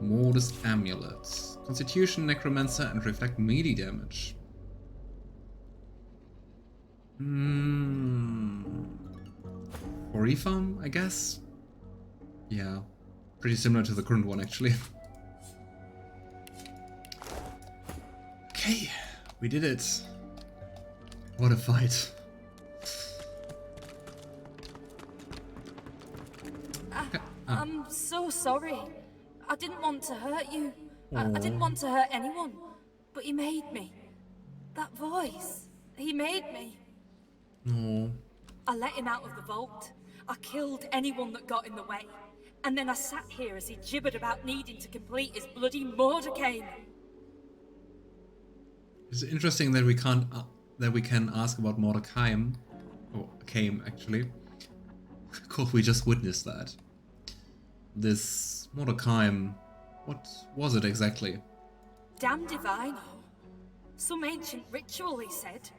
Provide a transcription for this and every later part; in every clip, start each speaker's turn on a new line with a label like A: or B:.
A: Mordus amulet. Constitution, necromancer, and reflect melee damage. For Ifan, I guess? Yeah. Pretty similar to the current one, actually. Okay, we did it. What a fight.
B: I'm so sorry. I didn't want to hurt you. I didn't want to hurt anyone. But he made me. That voice. He made me.
A: No.
B: I let him out of the vault. I killed anyone that got in the way. And then I sat here as he gibbered about needing to complete his bloody Mordecai.
A: It's interesting that we can't that we can ask about Mordecai. Or came actually. Of course, we just witnessed that. This Mordecai, what was it exactly?
B: Damn divine. Some ancient ritual, he said.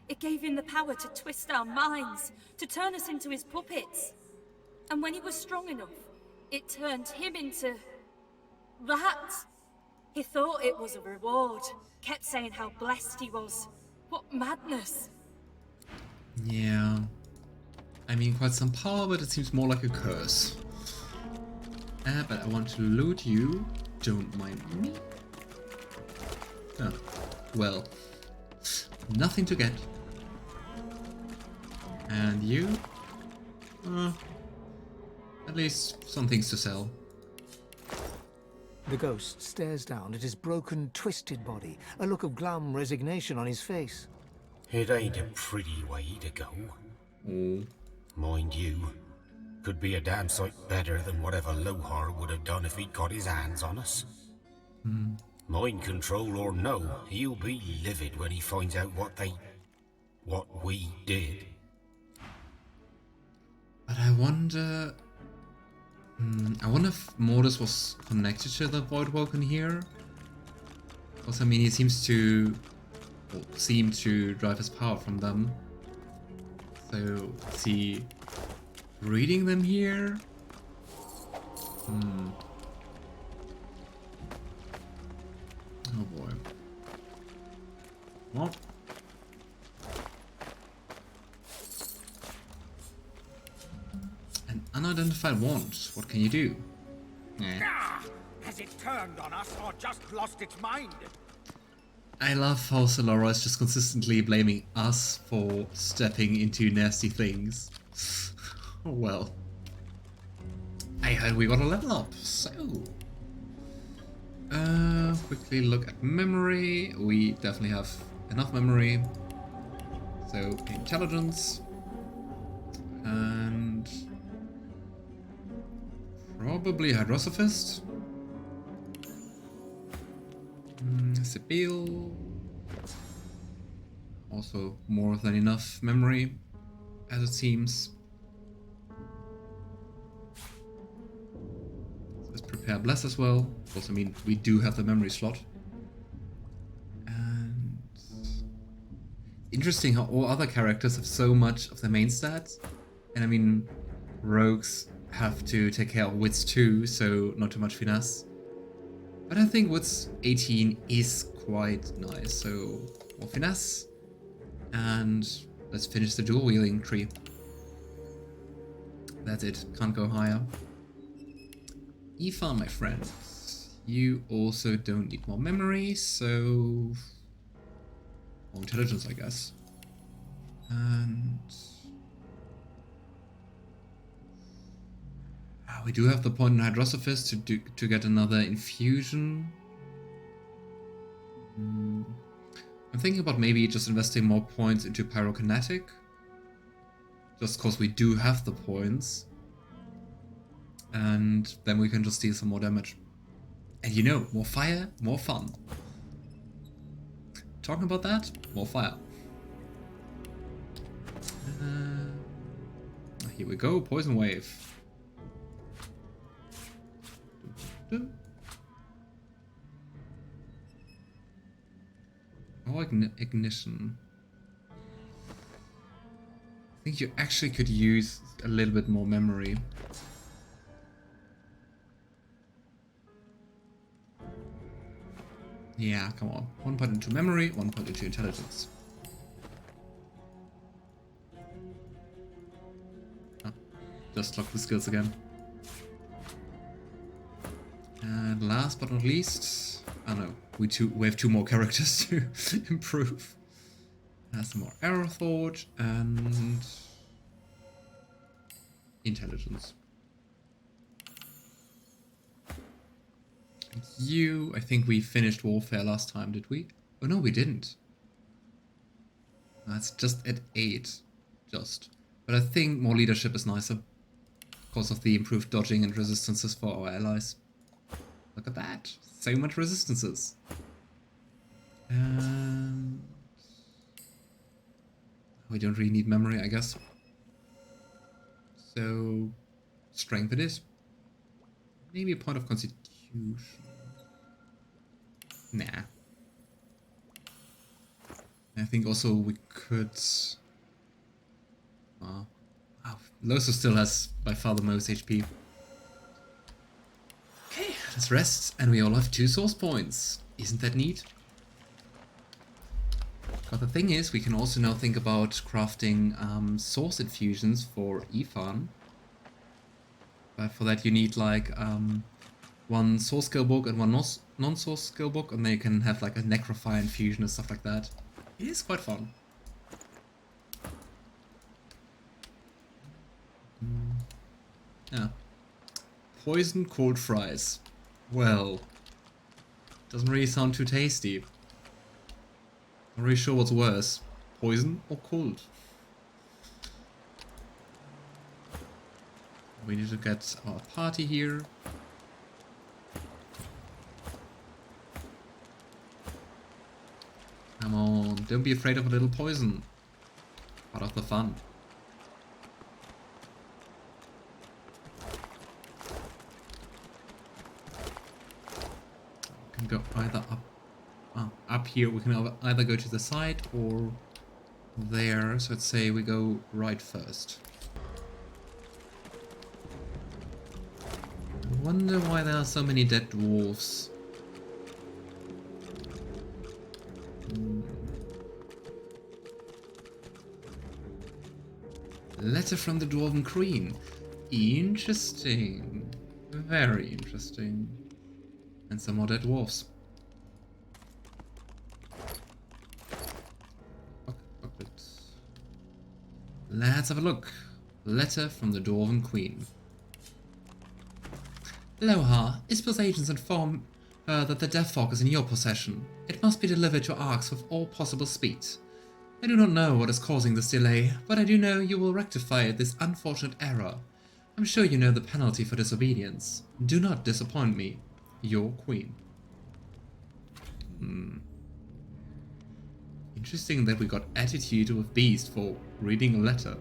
B: It gave him the power to twist our minds, to turn us into his puppets. And when he was strong enough, it turned him into... that. He thought it was a reward, kept saying how blessed he was. What madness.
A: Yeah. I mean, quite some power, but it seems more like a curse. But I want to loot you. Don't mind me. Oh, well. Nothing to get. And you? At least some things to sell.
C: The ghost stares down at his broken, twisted body, a look of glum resignation on his face.
D: It ain't a pretty way to go.
A: Oh.
D: Mind you, could be a damn sight better than whatever Lohar would have done if he'd got his hands on us. Mind control or no, he'll be livid when he finds out what we did.
A: But I wonder if Mordus was connected to the Voidwoken here. Because I mean, he seems to seem to derive his power from them. So is he reading them here? Oh boy. Well. An unidentified wand. What can you do?
E: Has it turned on us or just lost its mind?
A: I love how Solara is just consistently blaming us for stepping into nasty things. Oh well. I heard we got a level up, so... quickly look at memory. We definitely have enough memory. So, intelligence. And... probably Hydrosophist. Sebille. Also more than enough memory, as it seems. Let's prepare Bless as well. Of course, I mean, we do have the memory slot. And... interesting how all other characters have so much of the main stats. And I mean, rogues have to take care of wits too, so not too much finesse. But I think wits 18 is quite nice, so more finesse. And let's finish the dual wielding tree. That's it, can't go higher. Ifan, my friend, you also don't need more memory, so more intelligence, I guess. And we do have the point in Hydrosophist to get another infusion. I'm thinking about maybe just investing more points into Pyrokinetic. Just because we do have the points. And then we can just deal some more damage. And you know, more fire, more fun. Talking about that, more fire. Here we go, Poison Wave. Or ignition. I think you actually could use a little bit more memory. Yeah, come on. 1 point into memory, 1 point into intelligence. Oh, just lock the skills again. And last but not least, oh no, we have 2 more characters to improve. Some more arrow thought and intelligence. And you, I think we finished warfare last time, did we? Oh no, we didn't. That's just at 8, just. But I think more leadership is nicer because of the improved dodging and resistances for our allies. Look at that, so much resistances. And we don't really need memory, I guess. So, strength it is. Maybe a point of constitution. Nah. I think also we could... Wow, Lohse still has by far the most HP. Okay, let's rest, and we all have 2 source points. Isn't that neat? But the thing is, we can also now think about crafting source infusions for Ifan. But for that you need like 1 source skill book and 1 non-source skill book, and then you can have like a necrophy infusion and stuff like that. It is quite fun. Yeah. Poison cold fries. Well, doesn't really sound too tasty. Not really sure what's worse, poison or cold. We need to get our party here. Come on, don't be afraid of a little poison. Part of the fun. We can go either up here. We can either go to the side or there. So let's say we go right first. I wonder why there are so many dead dwarves. Letter from the Dwarven Queen. Interesting. Very interesting. And some more dead dwarves. Let's have a look. Letter from the Dwarven Queen. Lohse, Ispel's agents inform her that the deathfog is in your possession. It must be delivered to Arx with all possible speed. I do not know what is causing this delay, but I do know you will rectify this unfortunate error. I'm sure you know the penalty for disobedience. Do not disappoint me. Your queen. Interesting that we got attitude with Beast for reading a letter.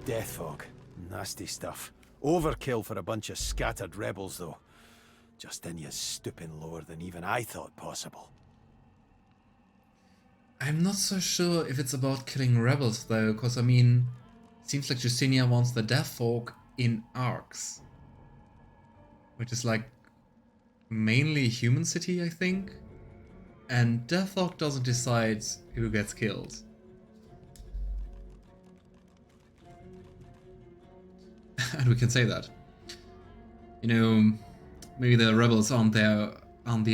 F: Deathfog. Nasty stuff. Overkill for a bunch of scattered rebels, though. Justinia's stooping lower than even I thought possible.
A: I'm not so sure if it's about killing rebels, though, because, I mean, it seems like Justinia wants the deathfog in Arx. Which is, like, mainly a human city, I think. And deathfog doesn't decide who gets killed. And we can say that. You know, maybe the rebels aren't the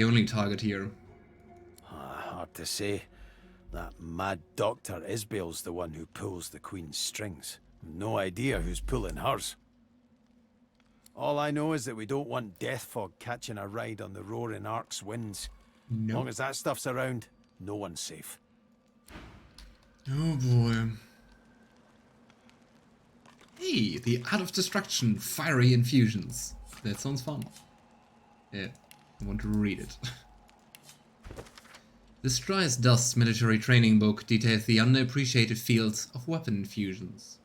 A: only target here.
F: Hard to say. That mad doctor Isbale's the one who pulls the Queen's strings. No idea who's pulling hers. All I know is that we don't want Deathfog catching a ride on the roaring Arx winds.
A: Nope.
F: As long as that stuff's around, no one's safe.
A: Oh boy. Hey, the Art of Destruction, fiery infusions. That sounds fun. Yeah, I want to read it. This Dry as Dust military training book details the underappreciated fields of weapon infusions.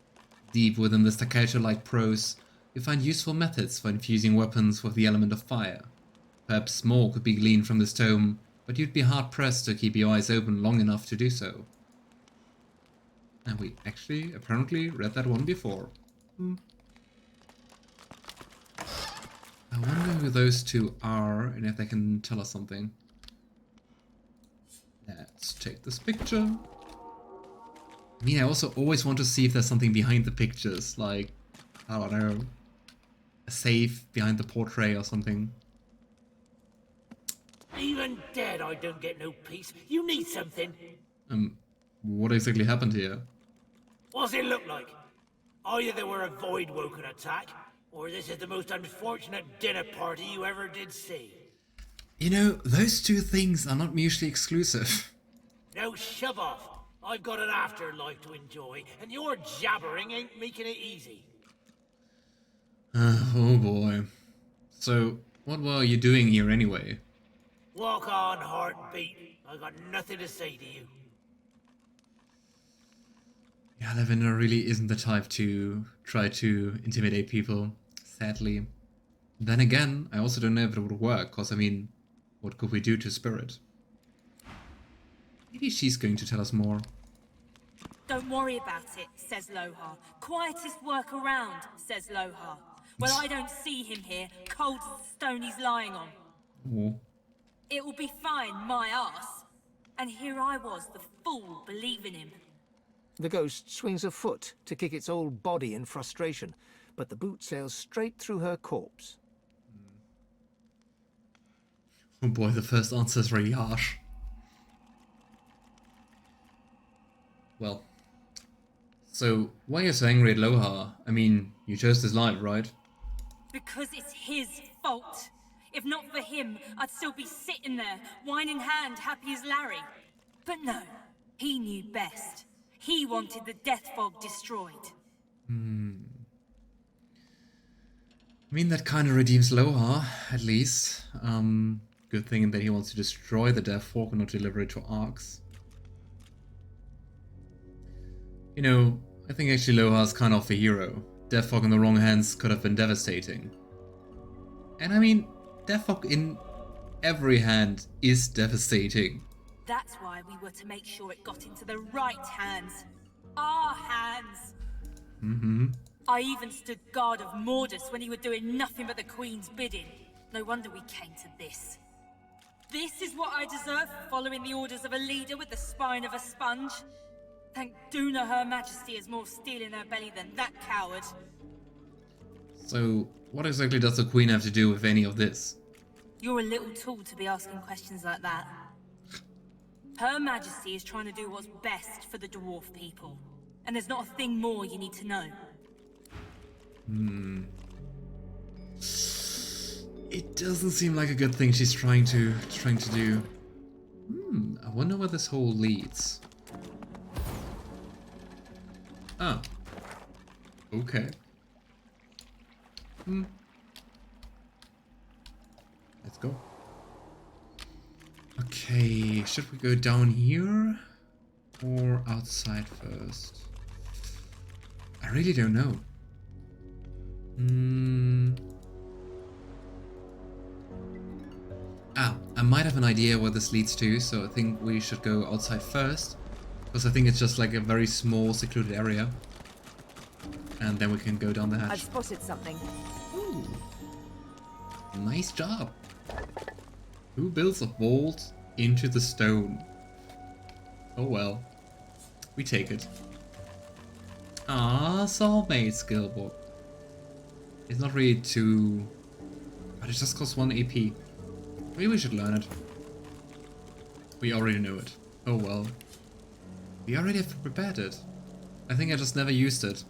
A: Deep within the staccato-like prose, you find useful methods for infusing weapons with the element of fire. Perhaps more could be gleaned from this tome, but you'd be hard-pressed to keep your eyes open long enough to do so. And we actually, apparently, read that one before. I wonder who those two are, and if they can tell us something. take this picture. I mean, I also always want to see if there's something behind the pictures, like, I don't know, a safe behind the portrait or something.
E: Even dead, I don't get no peace. You need something.
A: What exactly happened here?
E: What's it look like? Either there were a Voidwoken attack, or this is the most unfortunate dinner party you ever did see.
A: You know, those two things are not mutually exclusive.
E: Now shove off. I've got an afterlife to enjoy, and your jabbering ain't making it easy.
A: Oh boy. So, what were you doing here anyway?
E: Walk on, heartbeat. I got nothing to say to you.
A: Yeah, Lavender really isn't the type to try to intimidate people, sadly. Then again, I also don't know if it would work, because I mean, what could we do to Spirit? Maybe she's going to tell us more.
B: Don't worry about it, says Lohar. Quietest work around, says Lohar. Well, I don't see him here, cold as the stone he's lying on.
A: Oh.
B: It will be fine, my ass. And here I was, the fool, believing him.
C: The ghost swings a foot to kick its old body in frustration, but the boot sails straight through her corpse.
A: Oh boy, the first answer is really harsh. Well, so why are you so angry at Lohar? I mean, you chose this life, right?
B: Because it's his fault. If not for him, I'd still be sitting there, wine in hand, happy as Larry. But no, he knew best. He wanted the deathfog destroyed.
A: I mean, that kind of redeems Lohar, at least. Good thing that he wants to destroy the deathfog and not deliver it to Arx. You know, I think actually Lohar's kind of a hero. Deathfog in the wrong hands could have been devastating. And I mean, Deathfog in every hand is devastating.
B: That's why we were to make sure it got into the right hands. Our hands. I even stood guard of Mordus when he were doing nothing but the Queen's bidding. No wonder we came to this. This is what I deserve for following the orders of a leader with the spine of a sponge. Thank Duna Her Majesty has more steel in her belly than that coward.
A: So, what exactly does the Queen have to do with any of this?
B: You're a little tool to be asking questions like that. Her Majesty is trying to do what's best for the dwarf people. And there's not a thing more you need to know.
A: It doesn't seem like a good thing she's trying to do. I wonder where this hole leads. Ah. Okay. Let's go. Okay, should we go down here or outside first? I really don't know. I might have an idea where this leads to, so I think we should go outside first, because I think it's just like a very small secluded area, and then we can go down the hatch.
G: I've spotted something.
A: Ooh. Nice job. Who builds a vault into the stone? Oh well. We take it. Ah, soulmate skill book. It's not really too... but it just costs 1 AP. Maybe we should learn it. We already know it. Oh well. We already have prepared it. I think I just never used it.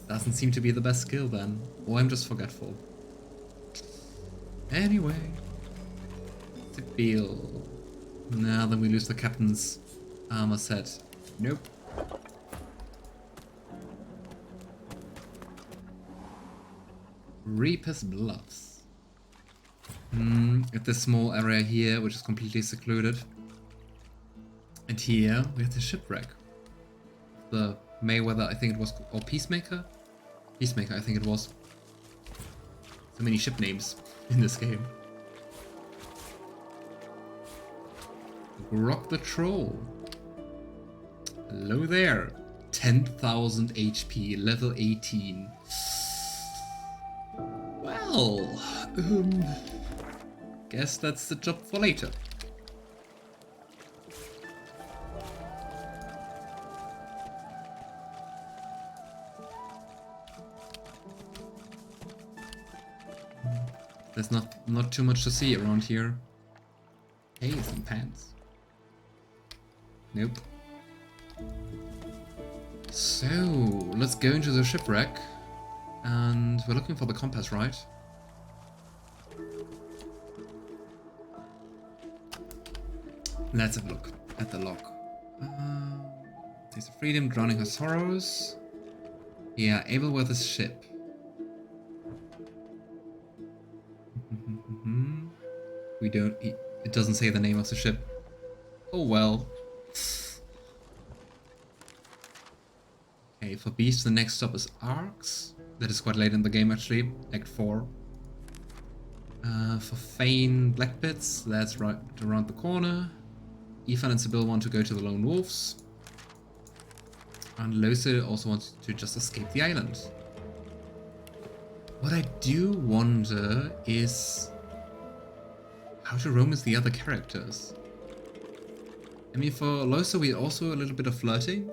A: Doesn't seem to be the best skill then. Or I'm just forgetful. Anyway. Sebille. Now then we lose the captain's armor set. Nope. Reaper's Bluffs. At this small area here, which is completely secluded. And here we have the shipwreck. The Mayweather, I think it was, or Peacemaker? Peacemaker, I think it was. So many ship names in this game. Grok the Troll. Hello there. 10,000 HP, level 18. Well, guess that's the job for later. There's not too much to see around here. Hey, some pants. Nope. So, let's go into the shipwreck. And we're looking for the compass, right? Let's have a look at the log. Taste of freedom, drowning her sorrows. Yeah, able with his ship. We don't... It doesn't say the name of the ship. Oh well. Okay, for Beast the next stop is Arcs. That is quite late in the game actually, Act 4. For Fane, Black Pits, that's right around the corner. Ifan and Sebille want to go to the Lone Wolves. And Lohse also wants to just escape the island. What I do wonder is how to romance the other characters. I mean, for Lohse we also a little bit of flirting.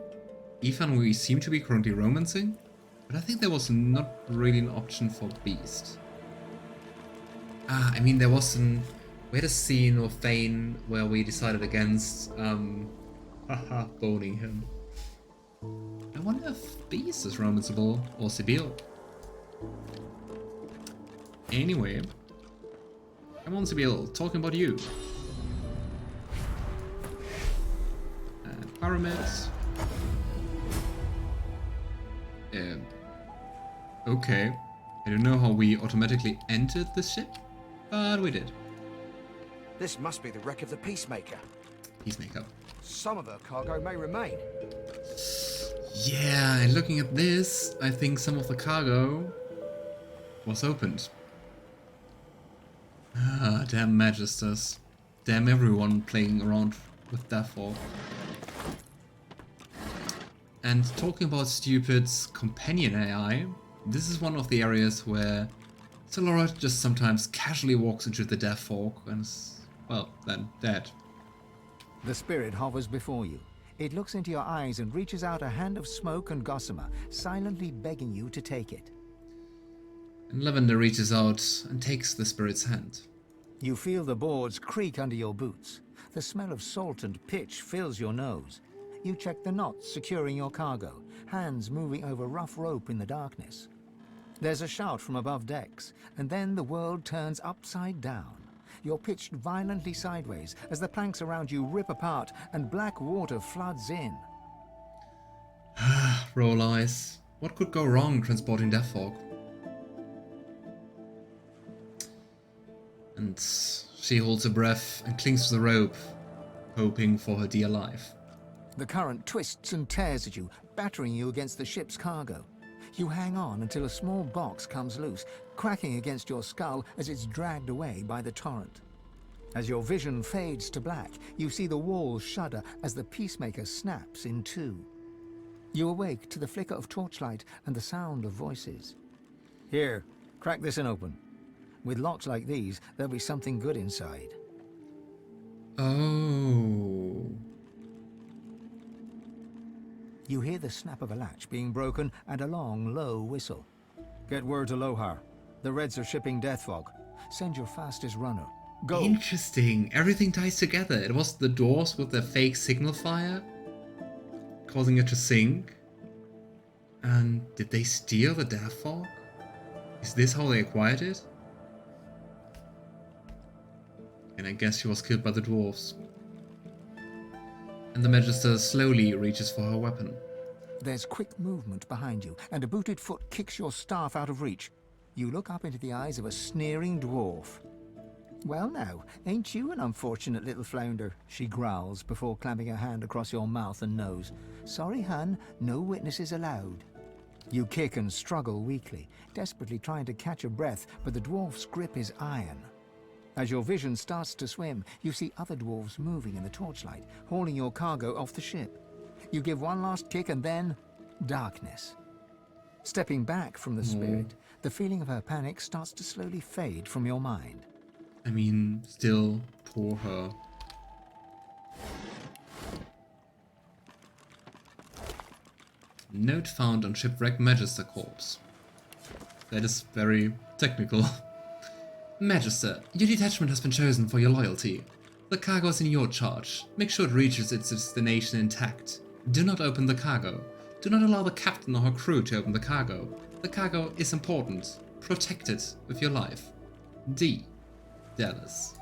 A: Ifan we seem to be currently romancing, but I think there was not really an option for Beast. I mean there was we had a scene of Fane where we decided against boning him. I wonder if Beast is romanceable or Sebille. Anyway, come on Sebille, talking about you. Pyramids. Okay, I don't know how we automatically entered the ship, but we did.
G: This must be the wreck of the Peacemaker.
A: Peacemaker.
G: Some of her cargo may remain.
A: Yeah, and looking at this, I think some of the cargo was opened. Ah, damn Magisters. Damn everyone playing around with deathfog. And talking about stupid companion AI, this is one of the areas where Solora just sometimes casually walks into the deathfog and is, well, then dead.
C: The spirit hovers before you. It looks into your eyes and reaches out a hand of smoke and gossamer, silently begging you to take it.
A: And Lavender reaches out and takes the spirit's hand.
C: You feel the boards creak under your boots. The smell of salt and pitch fills your nose. You check the knots securing your cargo, hands moving over rough rope in the darkness. There's a shout from above decks, and then the world turns upside down. You're pitched violently sideways as the planks around you rip apart and black water floods in.
A: Roll eyes. What could go wrong transporting deathfog? And she holds her breath and clings to the rope, hoping for her dear life.
C: The current twists and tears at you, battering you against the ship's cargo. You hang on until a small box comes loose, cracking against your skull as it's dragged away by the torrent. As your vision fades to black, you see the walls shudder as the Peacemaker snaps in two. You awake to the flicker of torchlight and the sound of voices. Here, crack this and open. With locks like these, there'll be something good inside.
A: Oh.
C: You hear the snap of a latch being broken and a long, low whistle. Get word to Lohar. The Reds are shipping deathfog. Send your fastest runner. Go!
A: Interesting. Everything ties together. It was the dwarves with their fake signal fire, causing it to sink. And did they steal the deathfog? Is this how they acquired it? And I guess she was killed by the dwarves. And the Magister slowly reaches for her weapon.
C: There's quick movement behind you, and a booted foot kicks your staff out of reach. You look up into the eyes of a sneering dwarf. Well now, ain't you an unfortunate little flounder? She growls before clamping her hand across your mouth and nose. Sorry, hun, no witnesses allowed. You kick and struggle weakly, desperately trying to catch a breath, but the dwarf's grip is iron. As your vision starts to swim, you see other dwarves moving in the torchlight, hauling your cargo off the ship. You give one last kick and then darkness. Stepping back from the spirit, the feeling of her panic starts to slowly fade from your mind.
A: I mean, still, poor her. Note found on shipwreck Magister corpse. That is very technical. Magister, your detachment has been chosen for your loyalty. The cargo is in your charge. Make sure it reaches its destination intact. Do not open the cargo. Do not allow the captain or her crew to open the cargo. The cargo is important. Protect it with your life. D. Dallas.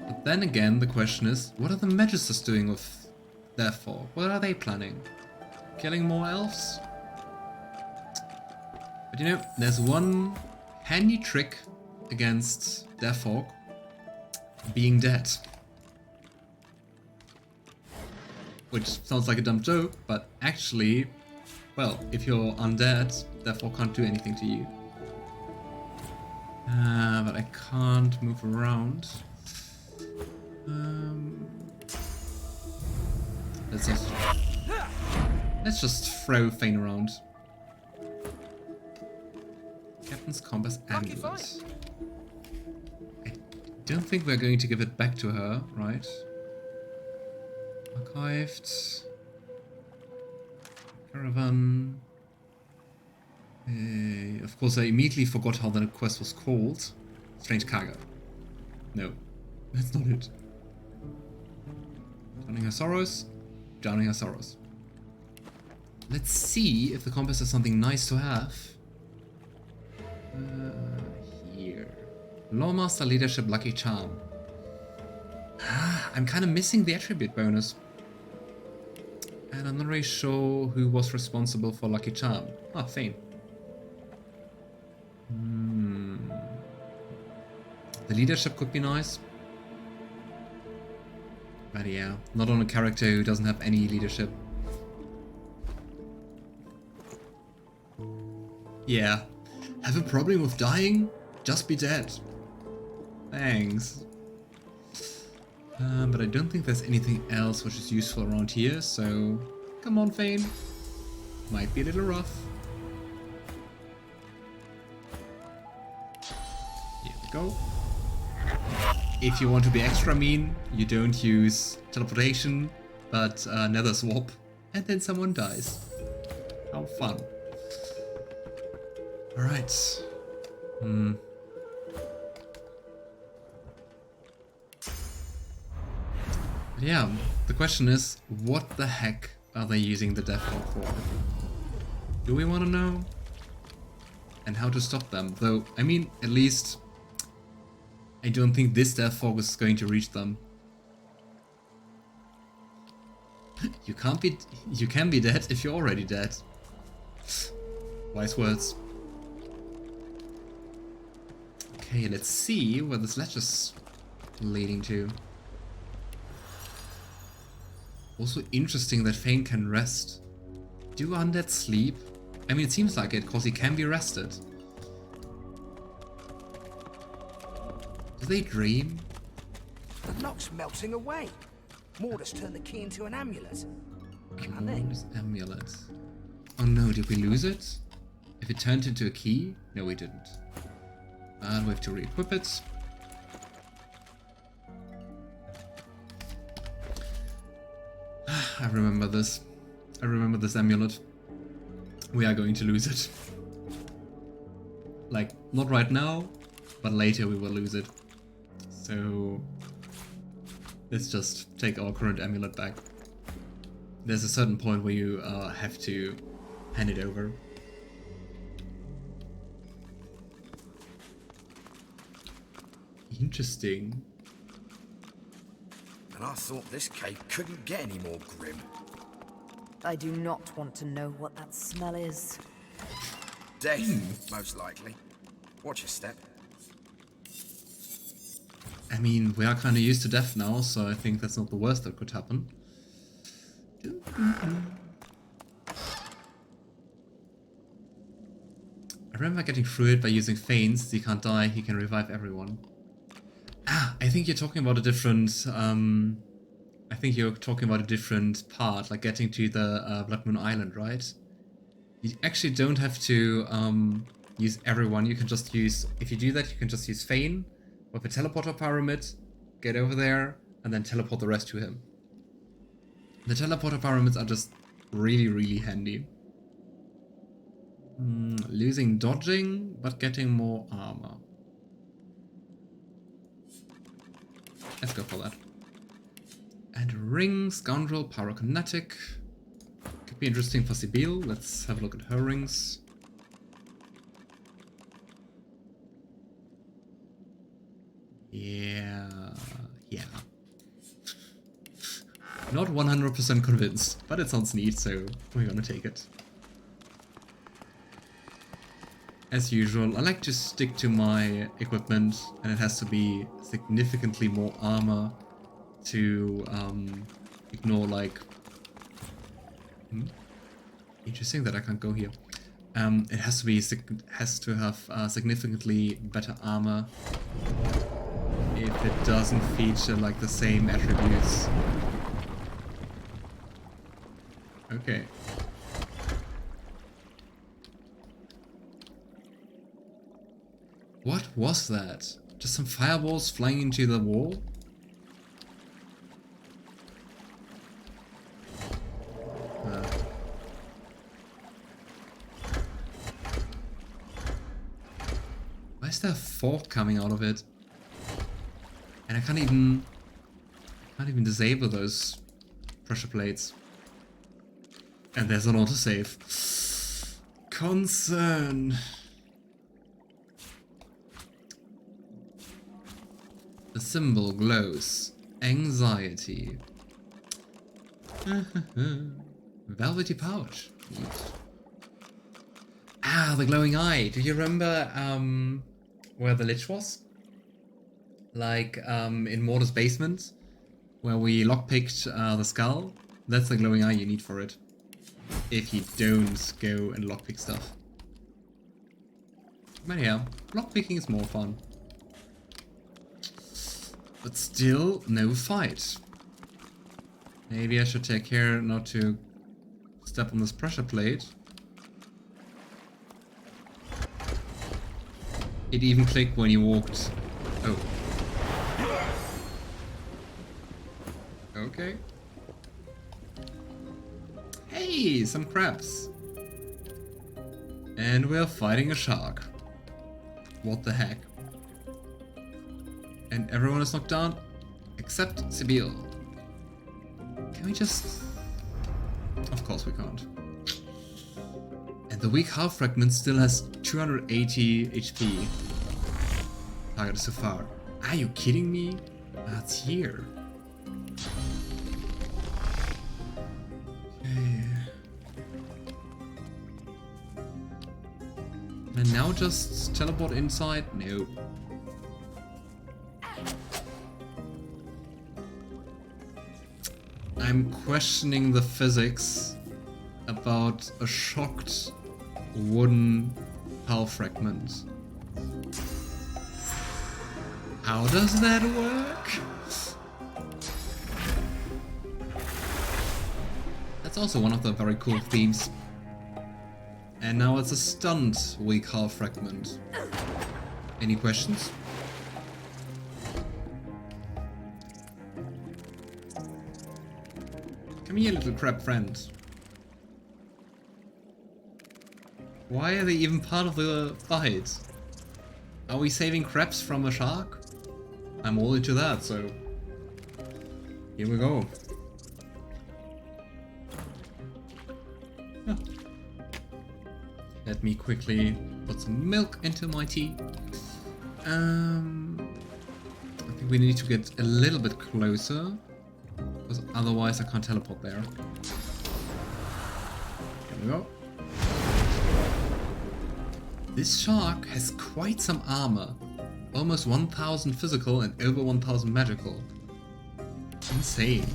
A: But then again, the question is, what are the Magisters doing with deathfog? What are they planning? Killing more elves? But you know, there's one handy trick against deathfog: being dead. Which sounds like a dumb joke, but actually, well, if you're undead, deathfog can't do anything to you. But I can't move around. Let's just throw Fane around. Captain's Compass Amulet. I don't think we're going to give it back to her, right? Archived. Caravan. Of course, I immediately forgot how the quest was called. Strange Cargo. No, that's not it. Drowning her sorrows. Drowning her sorrows. Let's see if the compass is something nice to have. Here. Lawmaster Leadership Lucky Charm. I'm kind of missing the attribute bonus. And I'm not really sure who was responsible for Lucky Charm. Ah, Fane. The leadership could be nice. But yeah, not on a character who doesn't have any leadership. Yeah. Have a problem with dying? Just be dead. Thanks. But I don't think there's anything else which is useful around here, so come on, Fane. Might be a little rough. Here we go. If you want to be extra mean, you don't use teleportation, but nether swap, and then someone dies. How fun. Alright. Yeah, the question is, what the heck are they using the deathfog for? Do we want to know? And how to stop them? Though, I mean, at least I don't think this deathfog is going to reach them. You can be dead if you're already dead. Wise words. Okay, let's see where this ledge is leading to. Also interesting that Fane can rest. Do undead sleep? I mean, it seems like it, because he can be rested. Do they dream?
G: The lock's melting away. Mordus turned the key into an amulet. Cunning.
A: Amulet. Oh no, did we lose it? If it turned into a key? No, we didn't. And we have to re-equip it. I remember this. I remember this amulet. We are going to lose it. Like, not right now, but later we will lose it. So let's just take our current amulet back. There's a certain point where you have to hand it over. Interesting.
G: And I thought this cave couldn't get any more grim.
H: I do not want to know what that smell is.
G: Death, most likely. Watch your step.
A: I mean, we are kind of used to death now, so I think that's not the worst that could happen. I remember getting through it by using Fanes. He can't die, he can revive everyone. Ah, I think you're talking about a different... I think you're talking about a different part, like getting to the Blood Moon Island, right? You actually don't have to use everyone, you can just use... If you do that, you can just use Fane with a teleporter pyramid, get over there, and then teleport the rest to him. The teleporter pyramids are just really, really handy. Losing dodging, but getting more armor. Let's go for that. And ring, scoundrel, pyrokinetic. Could be interesting for Sebille. Let's have a look at her rings. Yeah. Not 100% convinced, but it sounds neat, so we're gonna take it. As usual, I like to stick to my equipment, and it has to be significantly more armor to ignore, like... Interesting that I can't go here. It has to have significantly better armor if it doesn't feature like the same attributes. Okay. What was that? Just some fireballs flying into the wall? Why is there a fork coming out of it? And I can't even disable those pressure plates. And there's an autosave. Concern. The symbol glows. Anxiety. Velvety pouch. Neat. Ah, the glowing eye. Do you remember where the lich was? Like in Mordus' basement, where we lockpicked the skull? That's the glowing eye you need for it. If you don't go and lockpick stuff. But yeah, lockpicking is more fun. But still, no fight. Maybe I should take care not to step on this pressure plate. It even clicked when you walked. Oh. Okay. Hey, some crabs. And we're fighting a shark. What the heck? And everyone is knocked down, except Sebille. Can we just... Of course we can't. And the weak half fragment still has 280 HP. Targeted so far. Are you kidding me? That's here. Okay. And now just teleport inside? No. I'm questioning the physics about a shocked wooden hull fragment. How does that work? That's also one of the very cool themes. And now it's a stunned weak hull fragment. Any questions? Come here, little crab friend. Why are they even part of the fight? Are we saving crabs from a shark? I'm all into that, so... Here we go. Oh. Let me quickly put some milk into my tea. I think we need to get a little bit closer. Because otherwise I can't teleport there. Here we go. This shark has quite some armor. Almost 1000 physical and over 1000 magical. Insane.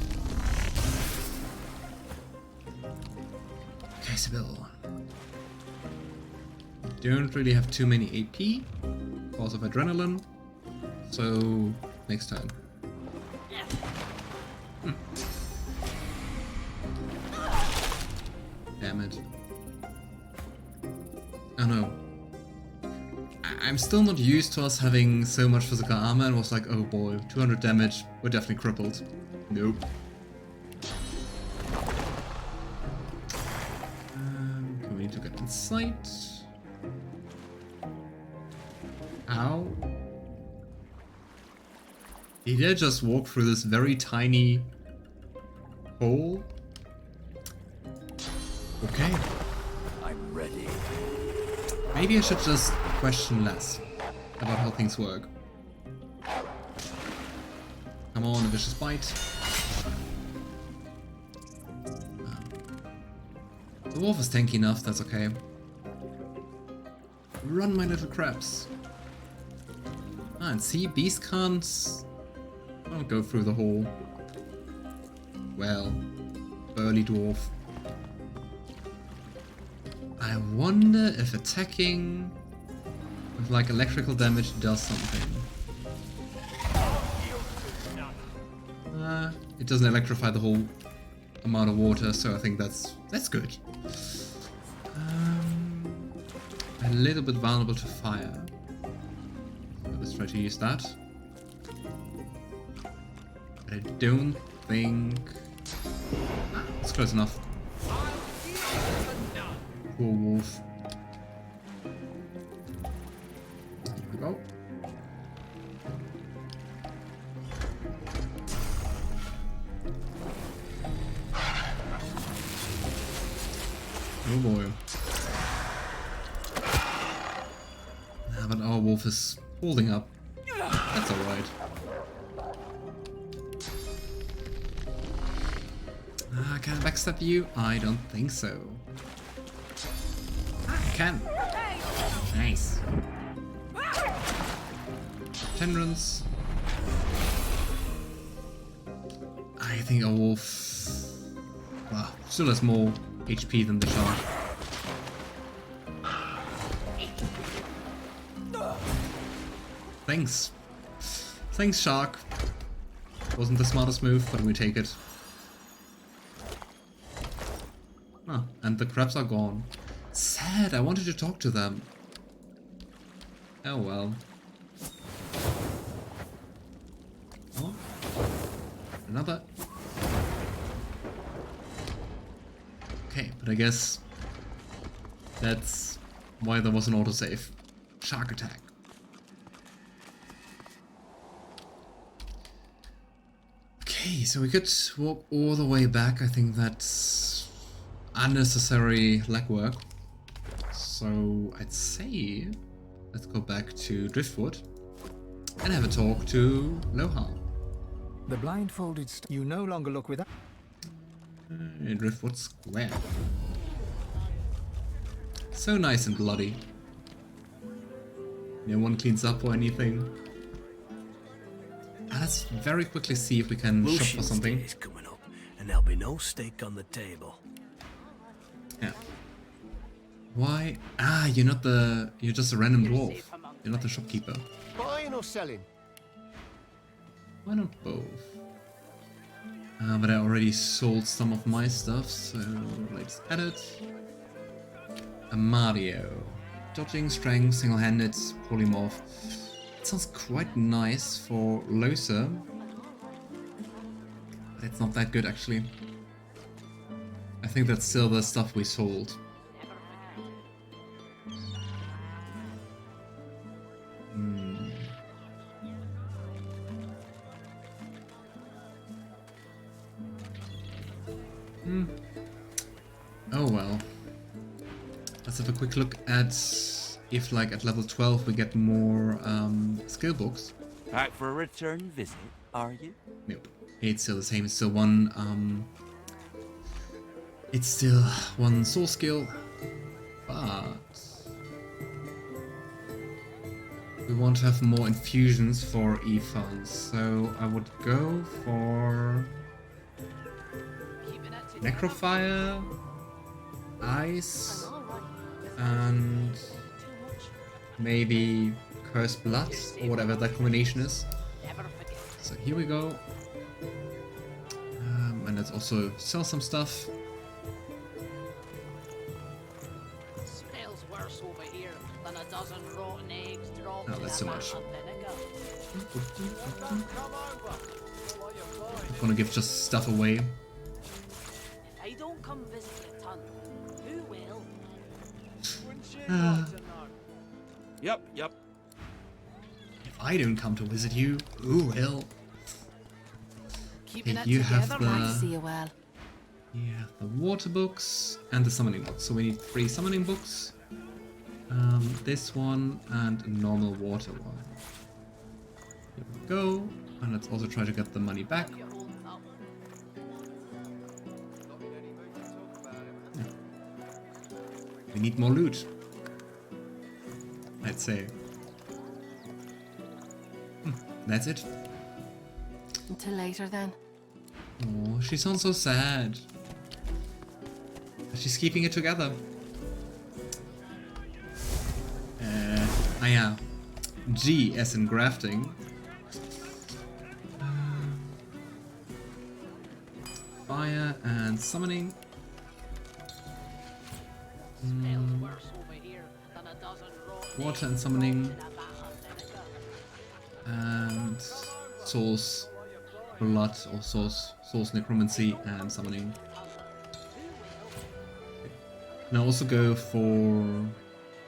A: Okay, Sebille. Don't really have too many AP because of adrenaline. So, next time. Damn it. Oh no. I'm still not used to us having so much physical armor and was like, oh boy, 200 damage, we're definitely crippled. Nope. Can we to get inside. Ow. Did I just walk through this very tiny hole? Okay.
F: I'm ready.
A: Maybe I should just question less about how things work. Come on, a vicious bite. The wolf is tanky enough, that's okay. Run, my little crabs. Ah, and see, beast can't... I'll go through the hole. Well, burly dwarf. I wonder if attacking with like electrical damage does something. It doesn't electrify the whole amount of water, so I think that's good. A little bit vulnerable to fire. So let's try to use that. But I don't think... it's close enough. Poor wolf. Here we go. Oh boy. But our wolf is holding up. That's alright. Can I backstab you? I don't think so. I can. Nice. Tendrons. I think our wolf still has more HP than the shark. Thanks. Thanks, shark. Wasn't the smartest move, but we take it. Ah, and the crabs are gone. Sad, I wanted to talk to them. Oh well. Oh. Another. Okay, but I guess that's why there was an autosave. Shark attack. Okay, so we could walk all the way back. I think that's unnecessary legwork. So I'd say let's go back to Driftwood and have a talk to Lohse.
C: The blindfolded you no longer look with...
A: Driftwood Square. So nice and bloody. No one cleans up or anything. Let's very quickly see if we can shop for something.
I: Day is coming up, and there'll be no steak on the table.
A: Yeah. Why? Ah, you're not the... You're just a random dwarf. You're not the shopkeeper.
G: Buying or selling?
A: Why not both? But I already sold some of my stuff, so let's edit. Amadio. Dodging, strength, single-handed, polymorph. It sounds quite nice for Lohse. But it's not that good, actually. I think that's still the stuff we sold. Oh well. Let's have a quick look at if, like, at level 12 we get more skill books.
J: Back for a return visit, are you?
A: Nope. It's still the same. It's still one. It's still one soul skill, but we want to have more infusions for Ifan, so I would go for Necrofire, Ice, and maybe Cursed Blood, or whatever that combination is. So here we go. And let's also sell some stuff.
K: Smells worse over here than a dozen rotten eggs dropped.
A: Oh, that's too much.
K: I'm
A: I'm gonna give just stuff away.
K: If I don't come visit the ton, who will?
J: Yep.
A: If I don't come to visit you, who will?
K: Keeping it
A: You have
K: together,
A: the-
K: I see you well.
A: You have the water books and the summoning books. So we need 3 summoning books. This one and a normal water one. Here we go. And let's also try to get the money back.
K: You holding up?
A: We need more loot, I'd say. That's it.
K: Until later then.
A: Oh, she sounds so sad. But she's keeping it together. Yeah. G as in grafting. Fire and summoning.
K: Smells worse over here than a dozen rotten
A: Water and
K: eggs
A: summoning.
K: dropped in a bath of vinegar.
A: And source blood or source necromancy and summoning. Can I also go for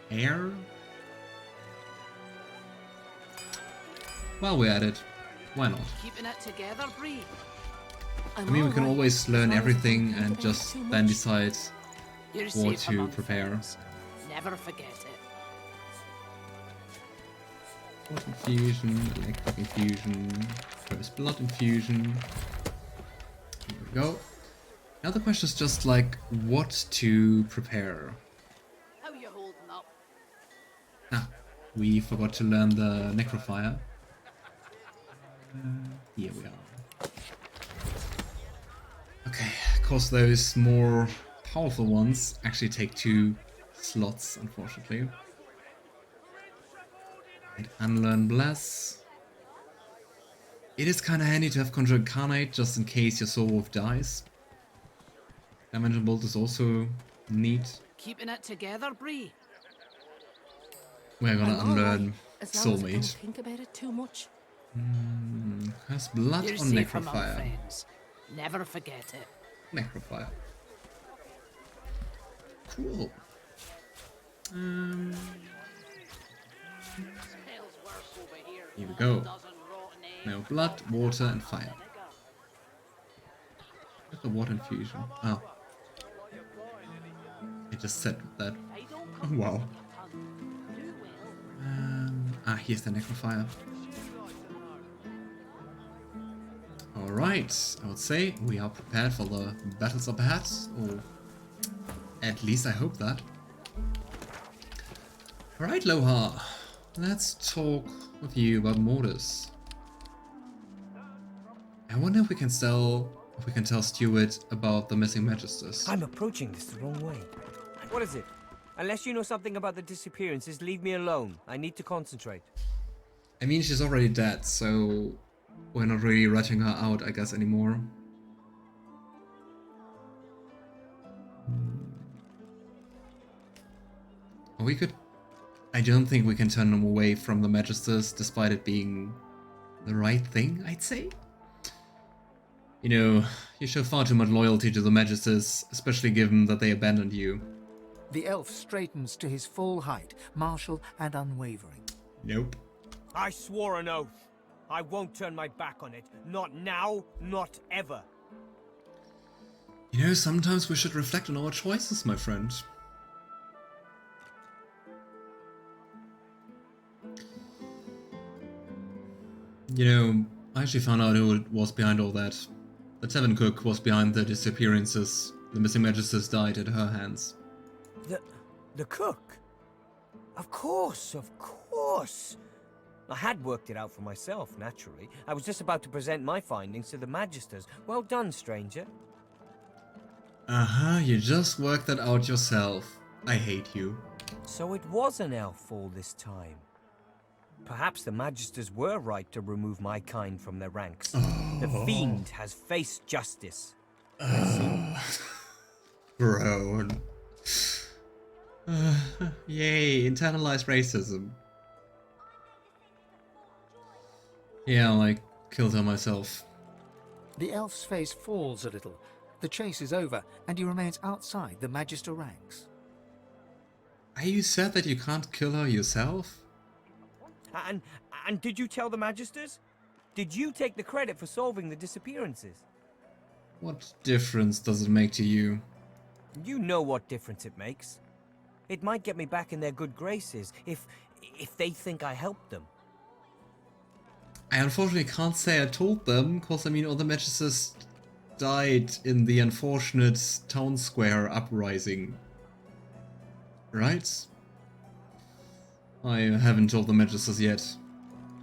A: air? While we're at it, why not?
K: Keeping it together, Bree.
A: I mean, we can always learn everything and just then decide
K: You're
A: what
K: safe
A: to
K: among
A: prepare.
K: friends. Never forget it.
A: Water infusion, electric infusion, first blood infusion. Here we go. Now the question is just like what to prepare.
K: How you holding up?
A: Ah, we forgot to learn the necrophire. Here we are. Okay, of course those more powerful ones actually take 2 slots, unfortunately. And unlearn bless. It is kind of handy to have Conjure Incarnate just in case your soul wolf dies. Dimension Bolt is also neat.
K: Keeping it together, Bree.
A: We're gonna unlearn
K: As long as I don't
A: Soulmate.
K: think about it too much.
A: Has blood
K: You're
A: or
K: safe among
A: necrophire?
K: friends. Never forget it.
A: Necrophire. Cool.
K: Smells worse over here
A: Here we
K: than
A: go.
K: a dozen rotten eggs
A: Now blood,
K: dropped in a
A: water,
K: bath
A: and
K: of
A: fire.
K: vinegar.
A: Where's the water infusion? Oh. I just said that.
K: I don't
A: Oh,
K: come
A: wow.
K: to do well.
A: Here's the necrophire. Alright, I would say we are prepared for the battles up ahead, or at least I hope that. Alright, Lohar, let's talk with you about Mordus. I wonder if we can tell Stuart about the missing Magisters.
L: I'm approaching this the wrong way. What is it? Unless you know something about the disappearances, leave me alone. I need to concentrate.
A: I mean, she's already dead, so we're not really ratting her out, I guess, anymore. Or we could... I don't think we can turn them away from the Magisters, despite it being the right thing, I'd say. You know, you show far too much loyalty to the Magisters, especially given that they abandoned you.
C: The elf straightens to his full height, martial and unwavering.
A: Nope.
L: I swore an oath. I won't turn my back on it. Not now, not ever.
A: You know, sometimes we should reflect on our choices, my friend. You know, I actually found out who was behind all that. The tavern cook was behind the disappearances. The missing Magisters died at her hands.
L: The cook? Of course, of course. I had worked it out for myself, naturally. I was just about to present my findings to the Magisters. Well done, stranger.
A: Uh-huh, you just worked that out yourself. I hate you.
L: So it was an elf all this time. Perhaps the Magisters were right to remove my kind from their ranks. The fiend has faced justice.
A: Bro. Yay, internalized racism. Yeah, I killed her myself.
C: The elf's face falls a little. The chase is over, and he remains outside the Magister ranks.
A: You said that you can't kill her yourself?
L: And did you tell the Magisters? Did you take the credit for solving the disappearances?
A: What difference does it make to you?
L: You know what difference it makes. It might get me back in their good graces if they think I helped them.
A: I unfortunately can't say I told them, because I mean all the Magisters died in the unfortunate town square uprising. Right? I haven't told the Magisters yet.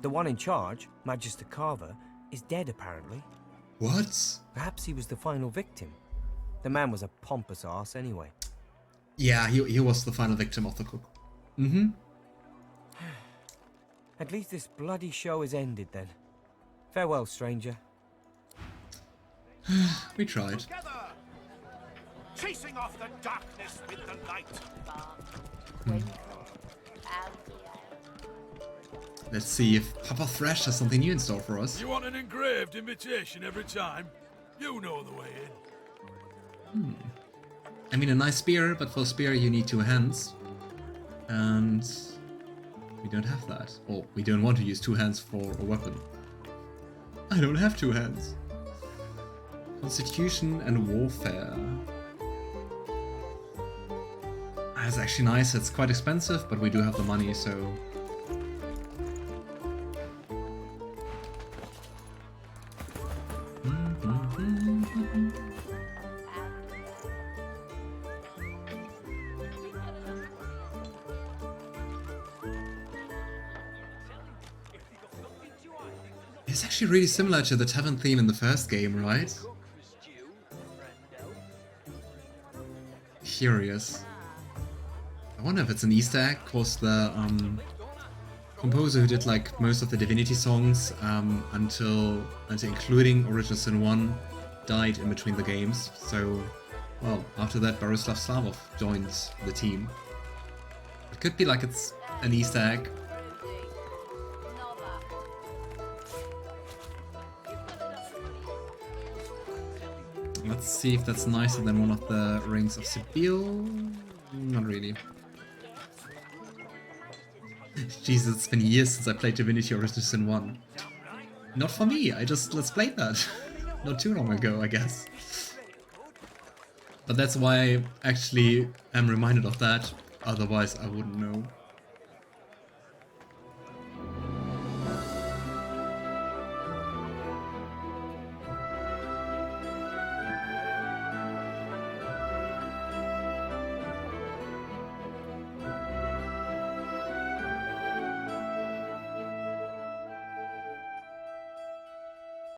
L: The one in charge, Magister Carver, is dead apparently.
A: What?
L: Perhaps he was the final victim. The man was a pompous arse anyway.
A: Yeah, he was the final victim of the cook. Mm-hmm.
L: At least this bloody show is ended then. Farewell, stranger.
A: We tried.
M: Together, chasing off the darkness with the light.
A: Let's see if Papa Thresh has something new in store for us.
N: You want an engraved invitation every time? You know the way in.
A: I mean, a nice spear, but for a spear you need 2 hands. And we don't have that. Or we don't want to use 2 hands for a weapon. I don't have 2 hands. Constitution and warfare. That's actually nice. It's quite expensive, but we do have the money, so... It's actually really similar to the tavern theme in the first game, right? Curious. I wonder if it's an Easter egg, cause the composer who did like most of the Divinity songs until including Original Sin 1 died in between the games. So, well, after that Borislav Slavov joined the team. It could be like it's an Easter egg. Let's see if that's nicer than one of the rings of Sebille. Not really. Jesus, it's been years since I played Divinity Original Sin 1. Not for me, I just let's play that. Not too long ago, I guess. But that's why I actually am reminded of that, otherwise I wouldn't know.